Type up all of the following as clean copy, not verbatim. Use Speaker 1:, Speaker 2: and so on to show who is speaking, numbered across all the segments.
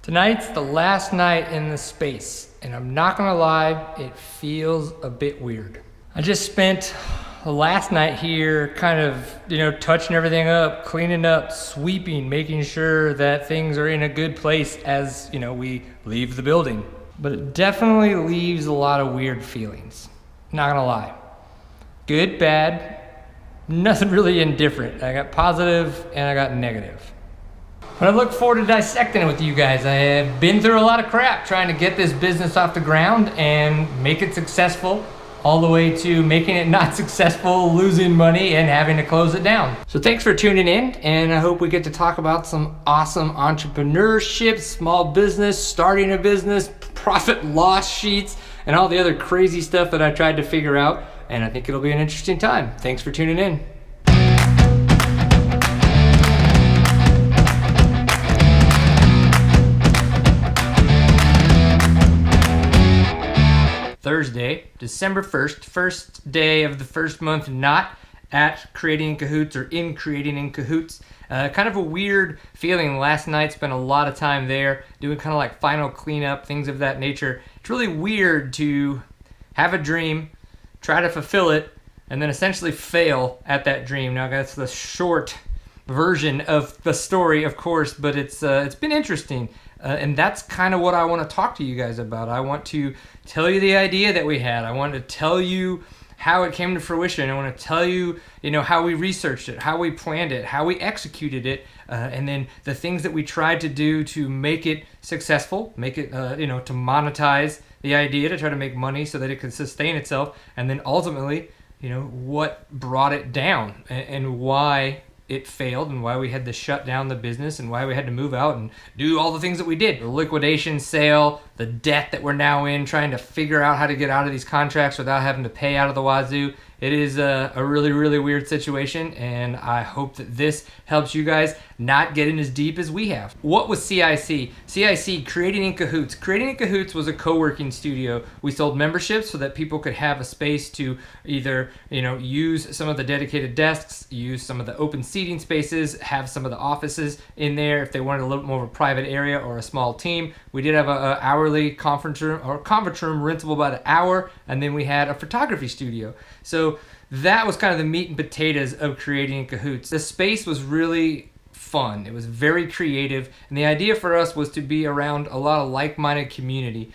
Speaker 1: Tonight's the last night in the space, and I'm not gonna lie, it feels a bit weird. I just spent the last night here kind of, touching everything up, cleaning up, sweeping, making sure that things are in a good place as, we leave the building. But it definitely leaves a lot of weird feelings. Not gonna lie. Good, bad, nothing really indifferent. I got positive and I got negative. But I look forward to dissecting it with you guys. I have been through a lot of crap trying to get this business off the ground and make it successful, all the way to making it not successful, losing money, and having to close it down. So thanks for tuning in, and I hope we get to talk about some awesome entrepreneurship, small business, starting a business, profit loss sheets, and all the other crazy stuff that I tried to figure out, and I think it'll be an interesting time. Thanks for tuning in. Thursday, December 1st, first day of the first month not at Creating In Cahoots or in Creating In Cahoots. Kind of a weird feeling. Last night, spent a lot of time there doing kind of like final cleanup, things of that nature. It's really weird to have a dream, try to fulfill it, and then essentially fail at that dream. Now that's the short version of the story, of course, but it's been interesting. And that's kind of what I want to talk to you guys about. I want to tell you the idea that we had. I want to tell you how it came to fruition. I want to tell you, how we researched it, how we planned it, how we executed it, and then the things that we tried to do to make it successful, make it, to monetize the idea, to try to make money so that it could sustain itself, and then ultimately, what brought it down and why it failed and why we had to shut down the business and why we had to move out and do all the things that we did. The liquidation sale, the debt that we're now in, trying to figure out how to get out of these contracts without having to pay out of the wazoo. It is a really, really weird situation, and I hope that this helps you guys not get in as deep as we have. What was CIC? CIC, Creating In Cahoots. Creating In Cahoots was a co-working studio. We sold memberships so that people could have a space to either, use some of the dedicated desks, use some of the open seating spaces, have some of the offices in there if they wanted a little more of a private area or a small team. We did have an hourly conference room rentable about an hour, and then we had a photography studio. So that was kind of the meat and potatoes of Creating In Cahoots. The space was really fun. It was very creative, and the idea for us was to be around a lot of like-minded community.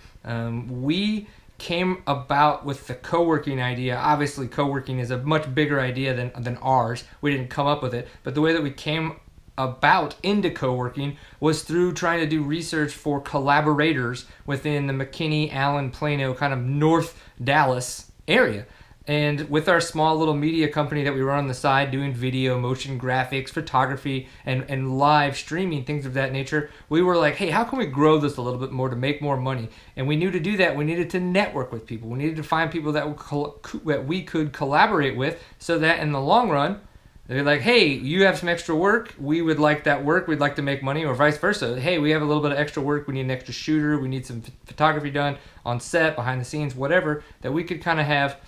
Speaker 1: We came about with the co-working idea. Obviously, co-working is a much bigger idea than ours. We didn't come up with it, but the way that we came about into co-working was through trying to do research for collaborators within the McKinney, Allen, Plano, kind of North Dallas area. And with our small little media company that we run on the side, doing video, motion graphics, photography, and live streaming, things of that nature, we were like, hey, how can we grow this a little bit more to make more money? And we knew to do that, we needed to network with people. We needed to find people that we could collaborate with so that in the long run, they're like, hey, you have some extra work. We would like that work. We'd like to make money, or vice versa. Hey, we have a little bit of extra work. We need an extra shooter. We need some photography done on set, behind the scenes, whatever, that we could kind of have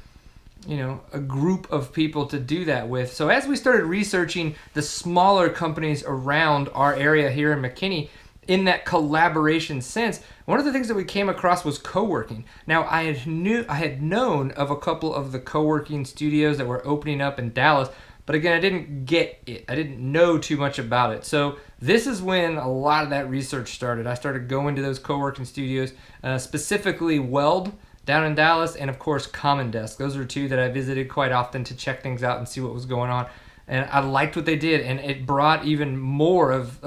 Speaker 1: a group of people to do that with. So as we started researching the smaller companies around our area here in McKinney, in that collaboration sense, one of the things that we came across was co-working. Now, I had known of a couple of the co-working studios that were opening up in Dallas, but again, I didn't get it. I didn't know too much about it. So this is when a lot of that research started. I started going to those co-working studios, specifically Weld down in Dallas, and of course Common Desk. Those are two that I visited quite often to check things out and see what was going on. And I liked what they did, and it brought even more of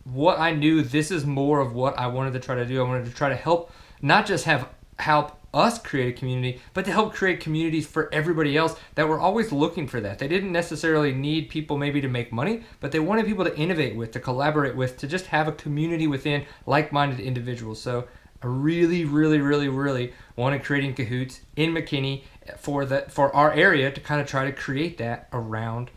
Speaker 1: what I knew. This is more of what I wanted to try to do. I wanted to try to help, not just help us create a community, but to help create communities for everybody else that were always looking for that. They didn't necessarily need people maybe to make money, but they wanted people to innovate with, to collaborate with, to just have a community within like-minded individuals. So I really, really, really, really wanted Creating Cahoots in McKinney for our area to kind of try to create that around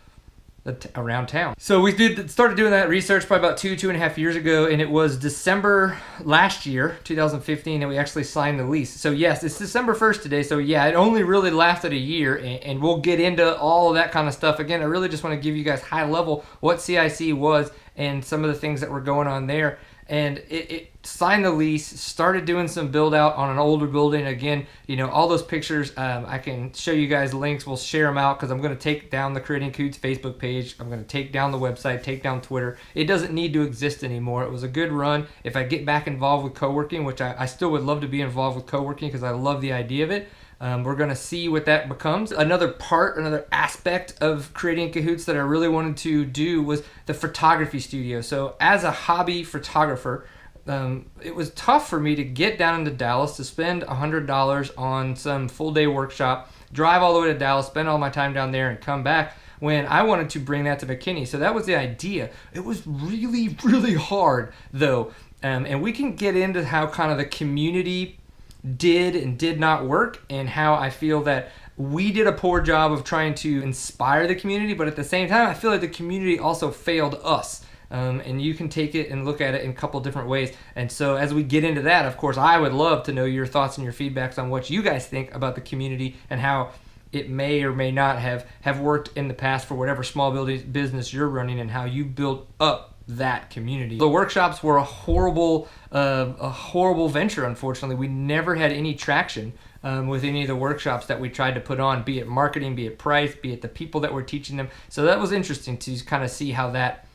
Speaker 1: town. So we started doing that research probably about 2.5 years ago, and it was December last year, 2015, that we actually signed the lease. So yes, it's December 1st today, so yeah, it only really lasted a year, and we'll get into all of that kind of stuff. Again, I really just want to give you guys high level what CIC was and some of the things that were going on there. and it signed the lease, started doing some build out on an older building. Again, all those pictures, I can show you guys links. We'll share them out because I'm going to take down the Creating in Cahoots Facebook page. I'm going to take down the website, take down Twitter. It doesn't need to exist anymore. It was a good run. If I get back involved with co-working, which I still would love to be involved with co-working because I love the idea of it. We're going to see what that becomes. Another aspect of Creating in Cahoots that I really wanted to do was the photography studio. So as a hobby photographer, it was tough for me to get down into Dallas to spend $100 on some full-day workshop, drive all the way to Dallas, spend all my time down there, and come back when I wanted to bring that to McKinney. So that was the idea. It was really, really hard, though. And we can get into how kind of the community did and did not work, and how I feel that we did a poor job of trying to inspire the community, but at the same time I feel like the community also failed us. And you can take it and look at it in a couple different ways. And so as we get into that, of course, I would love to know your thoughts and your feedbacks on what you guys think about the community and how it may or may not have worked in the past for whatever small business you're running, and how you built up that community. The workshops were a horrible venture. Unfortunately, we never had any traction with any of the workshops that we tried to put on, be it marketing, be it price, be it the people that were teaching them. So that was interesting to kind of see how that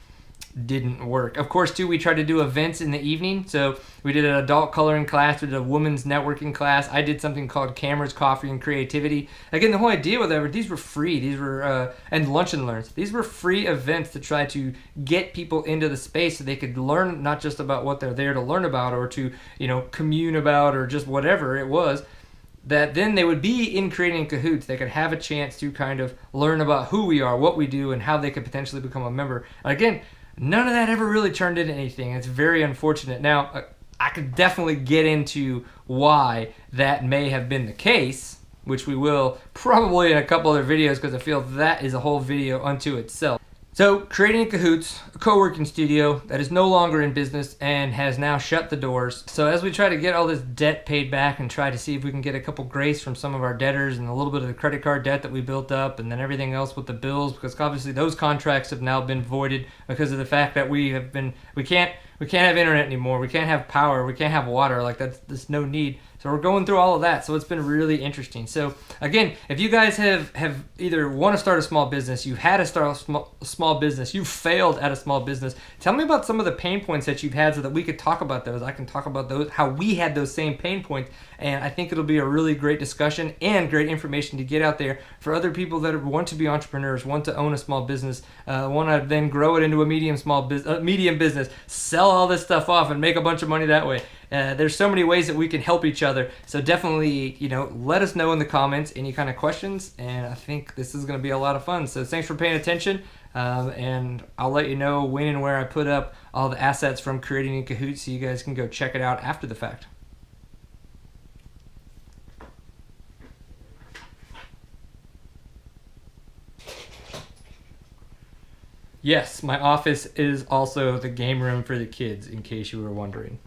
Speaker 1: didn't work. Of course, too, we tried to do events in the evening. So we did an adult coloring class, we did a women's networking class. I did something called Cameras, Coffee, and Creativity. Again, the whole idea with that, these were free. These were, and Lunch and Learns. These were free events to try to get people into the space so they could learn not just about what they're there to learn about or to, commune about or just whatever it was, that then they would be in Creating in Cahoots. They could have a chance to kind of learn about who we are, what we do, and how they could potentially become a member. And again, none of that ever really turned into anything. It's very unfortunate. Now, I could definitely get into why that may have been the case, which we will probably in a couple other videos because I feel that is a whole video unto itself. So, Creating in Cahoots, a co-working studio that is no longer in business and has now shut the doors. So as we try to get all this debt paid back and try to see if we can get a couple grace from some of our debtors and a little bit of the credit card debt that we built up, and then everything else with the bills, because obviously those contracts have now been voided because of the fact that we can't have internet anymore, we can't have power, we can't have water, like there's no need. So we're going through all of that. So it's been really interesting. So again, if you guys have either want to start a small business, you've had to start a small business, you've failed at a small business, tell me about some of the pain points that you've had so that we could talk about those. I can talk about those, how we had those same pain points. And I think it'll be a really great discussion and great information to get out there for other people that want to be entrepreneurs, want to own a small business, want to then grow it into a medium business, sell all this stuff off and make a bunch of money that way. There's so many ways that we can help each other. So definitely, let us know in the comments any kind of questions. And I think this is going to be a lot of fun. So thanks for paying attention. And I'll let you know when and where I put up all the assets from Creating in Cahoots so you guys can go check it out after the fact. Yes, my office is also the game room for the kids, in case you were wondering.